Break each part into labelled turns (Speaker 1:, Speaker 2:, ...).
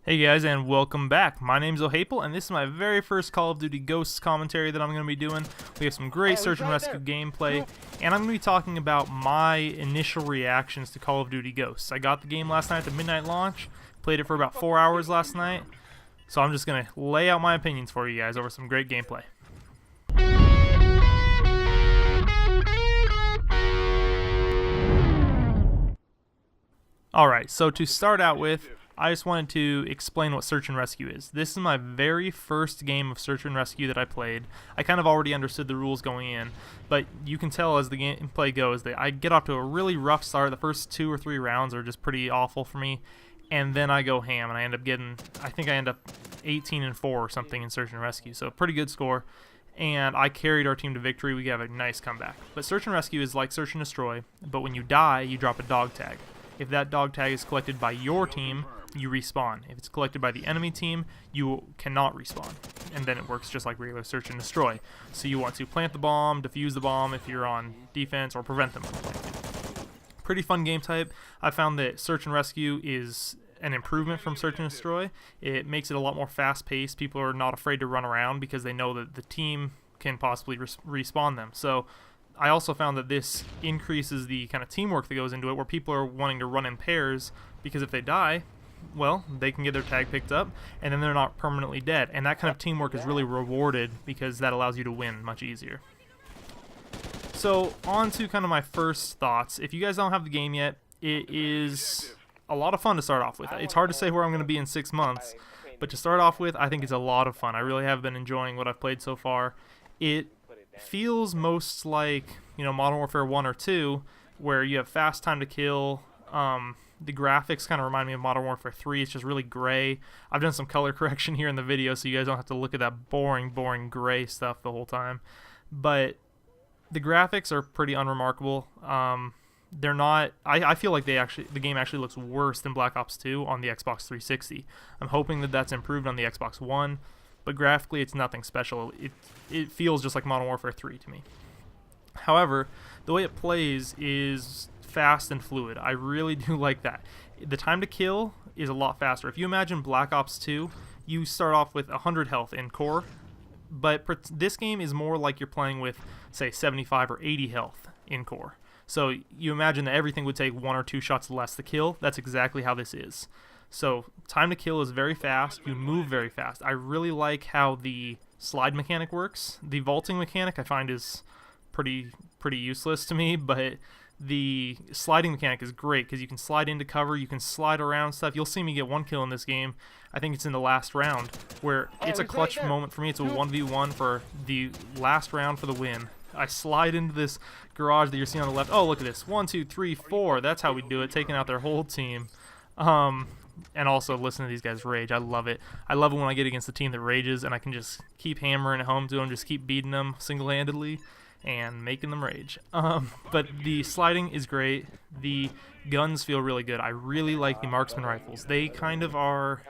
Speaker 1: Hey guys, and welcome back. My name's Ohaple, and this is my very first Call of Duty Ghosts commentary that I'm going to be doing. We have some great search and rescue gameplay, and I'm going to be talking about my initial reactions to Call of Duty Ghosts. I got the game last night at the midnight launch, played it for about 4 hours last night, so I'm just going to lay out my opinions for you guys over some great gameplay. Alright, so to start out with, I just wanted to explain what Search and Rescue is. This is my very first game of Search and Rescue that I played. I kind of already understood the rules going in, but you can tell as the gameplay goes that I get off to a really rough start. The first 2 or 3 rounds are just pretty awful for me, and then I go ham, and I think I end up 18-4 or something in Search and Rescue, so pretty good score. And I carried our team to victory. We have a nice comeback. But Search and Rescue is like Search and Destroy, but when you die, you drop a dog tag. If that dog tag is collected by your team, you respawn. If it's collected by the enemy team, you cannot respawn. And then it works just like regular Search and Destroy. So you want to plant the bomb, defuse the bomb if you're on defense, or prevent them from planting. Pretty fun game type. I found that Search and Rescue is an improvement from Search and Destroy. It makes it a lot more fast-paced. People are not afraid to run around because they know that the team can possibly respawn them. So I also found that this increases the kind of teamwork that goes into it, where people are wanting to run in pairs, because if they die, well, they can get their tag picked up, and then they're not permanently dead. And that kind of teamwork is really rewarded because that allows you to win much easier. So, on to kind of my first thoughts. If you guys don't have the game yet, it is a lot of fun to start off with. It's hard to say where I'm going to be in 6 months, but to start off with, I think it's a lot of fun. I really have been enjoying what I've played so far. It feels most like, Modern Warfare 1 or 2, where you have fast time to kill. The graphics kind of remind me of Modern Warfare 3. It's just really gray. I've done some color correction here in the video, so you guys don't have to look at that boring gray stuff the whole time. But the graphics are pretty unremarkable. They're not. I feel like the game actually looks worse than Black Ops 2 on the Xbox 360. I'm hoping that that's improved on the Xbox One, but graphically it's nothing special. It feels just like Modern Warfare 3 to me. However, the way it plays is fast and fluid. I really do like that. The time to kill is a lot faster. If you imagine Black Ops 2, you start off with 100 health in core, but this game is more like you're playing with, say, 75 or 80 health in core. So you imagine that everything would take 1 or 2 shots less to kill. That's exactly how this is. So time to kill is very fast. You move very fast. I really like how the slide mechanic works. The vaulting mechanic I find is pretty useless to me, but the sliding mechanic is great because you can slide into cover, you can slide around stuff. You'll see me get 1 kill in this game. I think it's in the last round, where it's a clutch moment for me. It's a 1v1 for the last round for the win. I slide into this garage that you're seeing on the left. Oh, look at this. 1, 2, 3, 4. That's how we do it, taking out their whole team. And also listen to these guys rage. I love it. I love it when I get against a team that rages and I can just keep hammering it home to them, just keep beating them single-handedly and making them rage. But the sliding is great. The guns feel really good. I really like the marksman rifles. They kind of are,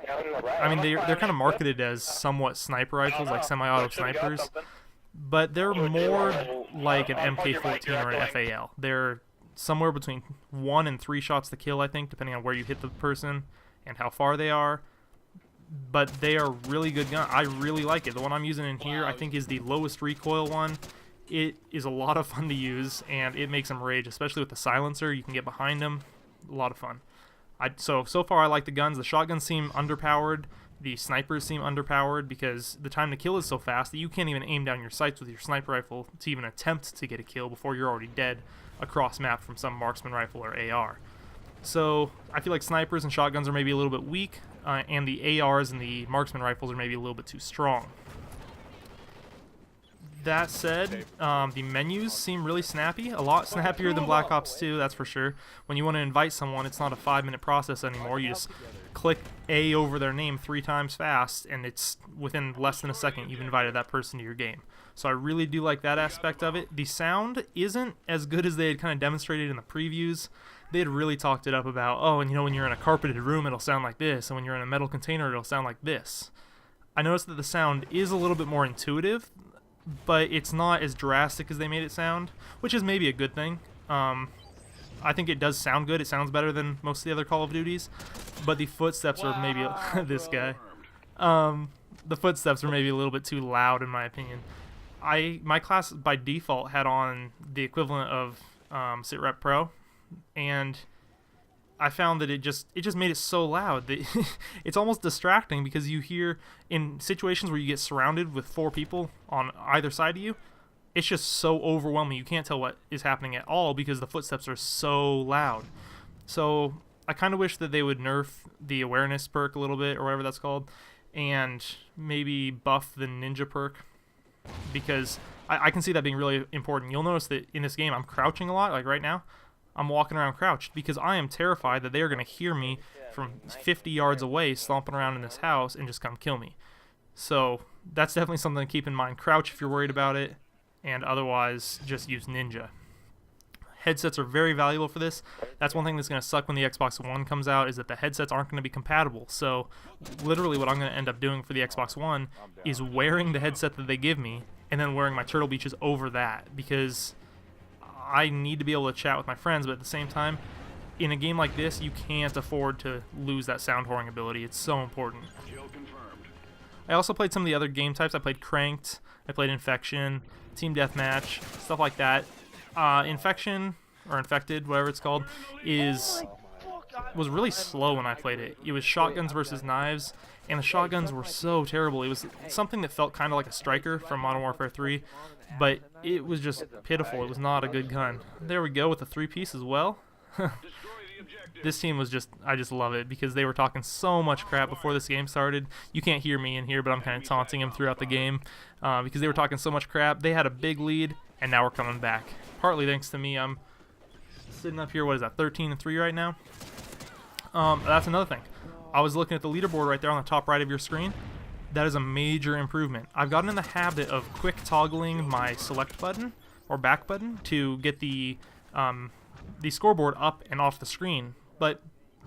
Speaker 1: they're kind of marketed as somewhat sniper rifles, like semi-auto snipers, but they're more like an MK14 or an FAL. They're somewhere between 1 and 3 shots to kill, I think, depending on where you hit the person and how far they are. But they are really good guns. I really like it. The one I'm using in here, I think, is the lowest recoil one. It is a lot of fun to use, and it makes them rage, especially with the silencer. You can get behind them. A lot of fun. So far, I like the guns. The shotguns seem underpowered. The snipers seem underpowered because the time to kill is so fast that you can't even aim down your sights with your sniper rifle to even attempt to get a kill before you're already dead across map from some marksman rifle or AR. So I feel like snipers and shotguns are maybe a little bit weak, and the ARs and the marksman rifles are maybe a little bit too strong. That said, the menus seem really snappy, a lot snappier than Black Ops 2, that's for sure. When you want to invite someone, it's not a 5-minute process anymore. You just click A over their name 3 times fast, and it's within less than a second you've invited that person to your game. So I really do like that aspect of it. The sound isn't as good as they had kind of demonstrated in the previews. They had really talked it up about, oh, and when you're in a carpeted room, it'll sound like this, and when you're in a metal container, it'll sound like this. I noticed that the sound is a little bit more intuitive, but it's not as drastic as they made it sound, which is maybe a good thing. I think it does sound good. It sounds better than most of the other Call of Duties, but the footsteps are maybe this guy. The footsteps are maybe a little bit too loud in my opinion. My class by default had on the equivalent of SitRep Pro, and I found that it just made it so loud that it's almost distracting, because you hear in situations where you get surrounded with 4 people on either side of you, it's just so overwhelming. You can't tell what is happening at all because the footsteps are so loud. So I kind of wish that they would nerf the awareness perk a little bit, or whatever that's called, and maybe buff the ninja perk, because I can see that being really important. You'll notice that in this game I'm crouching a lot. Like right now, I'm walking around crouched because I am terrified that they are going to hear me from 50 yards away stomping around in this house and just come kill me. So that's definitely something to keep in mind. Crouch if you're worried about it, and otherwise just use ninja. Headsets are very valuable for this. That's one thing that's going to suck when the Xbox One comes out, is that the headsets aren't going to be compatible. So literally what I'm going to end up doing for the Xbox One is wearing the headset that they give me and then wearing my Turtle Beaches over that, because I need to be able to chat with my friends, but at the same time, in a game like this, you can't afford to lose that sound whoring ability. It's so important. I also played some of the other game types. I played Cranked, I played Infection, Team Deathmatch, stuff like that. Infection, or Infected, whatever it's called, was really slow when I played it. It was shotguns versus knives, and the shotguns were so terrible. It was something that felt kind of like a striker from Modern Warfare 3, but it was just pitiful. It was not a good gun. There we go with the 3-piece as well. This team was I just love it, because they were talking so much crap before this game started. You can't hear me in here, but I'm kind of taunting them throughout the game because they were talking so much crap. They had a big lead, and now we're coming back. Partly thanks to me. I'm sitting up here, what is that, 13-3 right now? That's another thing. I was looking at the leaderboard right there on the top right of your screen. That is a major improvement. I've gotten in the habit of quick toggling my select button or back button to get the scoreboard up and off the screen. But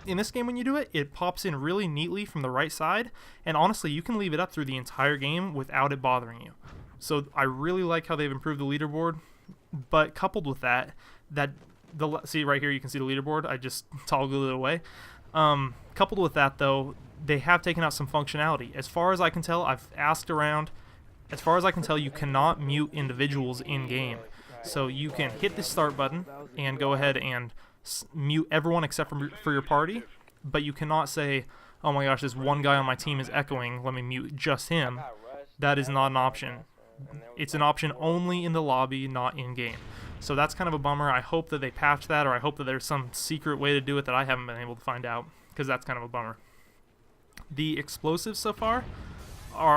Speaker 1: in this game, when you do it, it pops in really neatly from the right side, and honestly, you can leave it up through the entire game without it bothering you. So I really like how they've improved the leaderboard, but coupled with that, see right here, you can see the leaderboard. I just toggled it away. Coupled with that, though, they have taken out some functionality. As far as I can tell, I've asked around. As far as I can tell, you cannot mute individuals in-game. So you can hit the start button and go ahead and mute everyone except for your party, but you cannot say, oh my gosh, this one guy on my team is echoing, let me mute just him. That is not an option. It's an option only in the lobby, not in-game. So that's kind of a bummer. I hope that they patch that, or I hope that there's some secret way to do it that I haven't been able to find out, because that's kind of a bummer. The explosives so far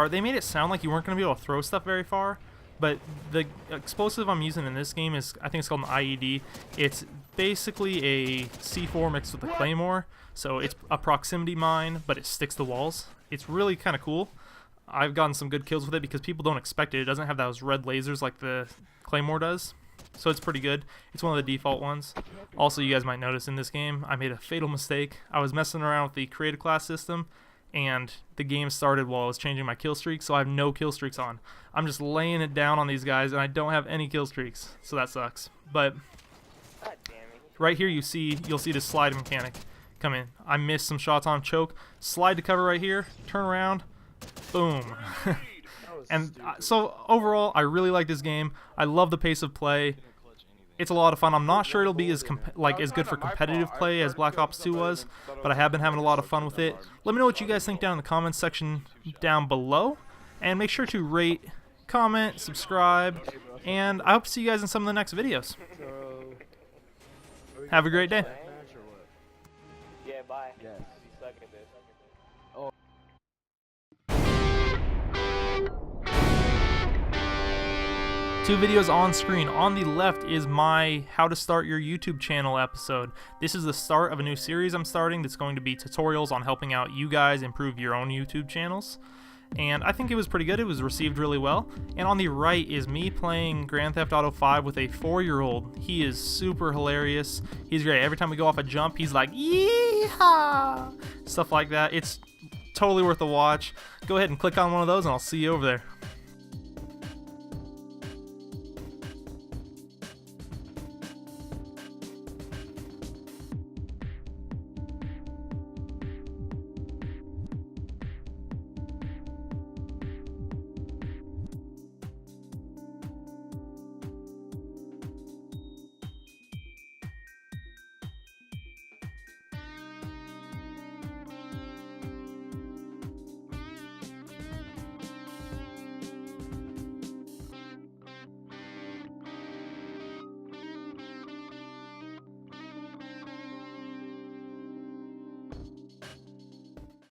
Speaker 1: they made it sound like you weren't going to be able to throw stuff very far, but the explosive I'm using in this game is, I think it's called an IED. It's basically a C4 mixed with a claymore, so it's a proximity mine, but it sticks to walls. It's really kind of cool. I've gotten some good kills with it because people don't expect it. It doesn't have those red lasers like the claymore does, so it's pretty good. It's one of the default ones. Also, you guys might notice in this game, I made a fatal mistake. I was messing around with the creative class system, and the game started while I was changing my kill streaks, so I have no kill streaks on. I'm just laying it down on these guys, and I don't have any kill streaks, so that sucks. But right here, you'll see this slide mechanic come in. I missed some shots on choke. Slide to cover right here, turn around, boom. And so overall, I really like this game. I love the pace of play. It's a lot of fun. I'm not sure it'll be as good for competitive play as Black Ops 2 was, but I have been having a lot of fun with it. Let me know what you guys think down in the comments section down below, and make sure to rate, comment, subscribe, and I hope to see you guys in some of the next videos. Have a great day.
Speaker 2: Yeah, bye.
Speaker 1: Two videos on screen. On the left is my how to start your YouTube channel episode. This is the start of a new series I'm starting that's going to be tutorials on helping out you guys improve your own YouTube channels. And I think it was pretty good. It was received really well. And on the right is me playing Grand Theft Auto 5 with a 4-year-old. He is super hilarious. He's great. Every time we go off a jump, he's like, yeehaw! Stuff like that. It's totally worth a watch. Go ahead and click on one of those and I'll see you over there.